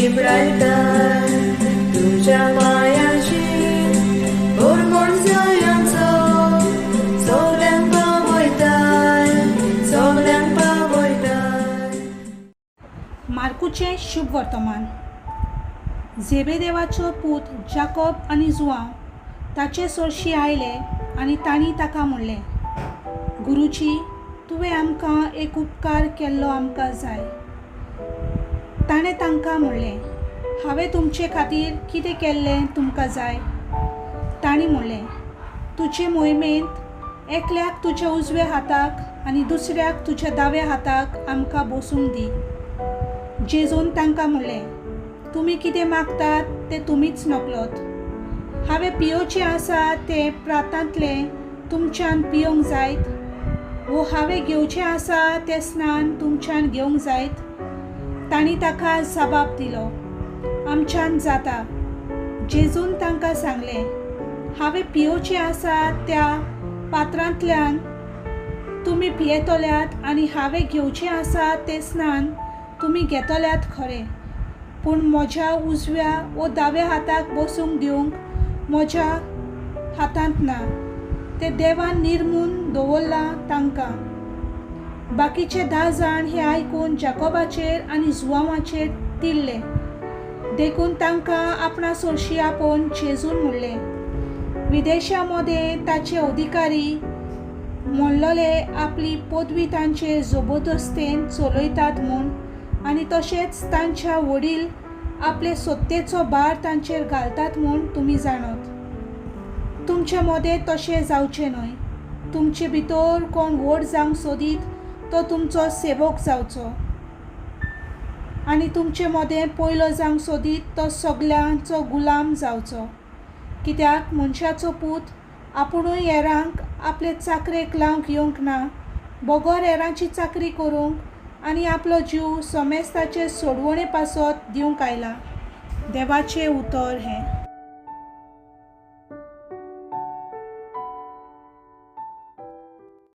Gibraltar तुझ्या पायाची कोरमोड जायांचो सगळ्यांक पावयताय सगळ्यांक पावयताय। मार्कूचे शुभ वर्तमान। झेबेदेवाचो पूत जाकोब आनी जुआंव ताचे सोरशी आयले आनी तांणी ताका म्हणलें, गुरुजी, तुवें आमकां एक उपकार केल्लो आमकां जाय। ताणें तांकां म्हणलें, हांवें तुमचे खातीर कितें केल्लें तुमकां जाय? तांणी म्हणलें, तुजे मोहिमेंत एकल्याक तुज्या उजव्या हाताक आनी दुसऱ्याक तुज्या दाव्या हाताक आमकां बसूंक दी। जेजून तांकां म्हणलें, तुमी कितें मागतात तें तुमीच नकळोत। हांवें पियोवचें आसा तें प्रातांतलें तुमच्यान पियोंक जायत, वो हांवें घेवचें आसा तें स्नान तुमच्यान घेवंक जायत? तांणी ताका जबाब दिलो, आमच्यान जाता। जेजून तांकां सांगलें, हांवें पियोवचें आसा त्या पात्रांतल्यान तुमी पियेतल्यात आनी हांवें घेवचें आसा तें स्नान तुमी घेतल्यात खरें, पूण म्हज्या उजव्या वो दाव्या हाताक बसूंक दिवंक म्हज्या हातांत ना, तें देवान निर्मून दवरलां तांकां। बाकीचे 10 जाण हें आयकून जाकोबाचेर आनी जुआंवाचेर तिडले। देखून तांकां आपणा सोरशी आपोवन जेजून म्हणलें, विदेशा मदें ताचे अधिकारी म्हणलोले आपली पदवी तांचेर जबरदस्तेन चलयतात म्हूण, आनी तशेंच तांच्या वडील आपले सत्तेचो भार तांचेर घालतात म्हूण तुमी जाणत। तुमचे मदें तशें जावचें न्हय। तुमचे भितर कोण व्हड जावंक सोदीत तो तुमचो सेवक जावचो, आनी तुमचे मदें पयलो जावंक सोदीत तो सगळ्यांचो गुलाम जावचो। कित्याक मनशाचो पूत आपुणूय हेरांक आपले चाकरेक लावंक येवंक ना, बोगोर हेरांची चाकरी करूंक आनी आपलो जीव सोमेस्ताचे सोडवणे पासत दिवंक आयला। देवाचें उतर हें।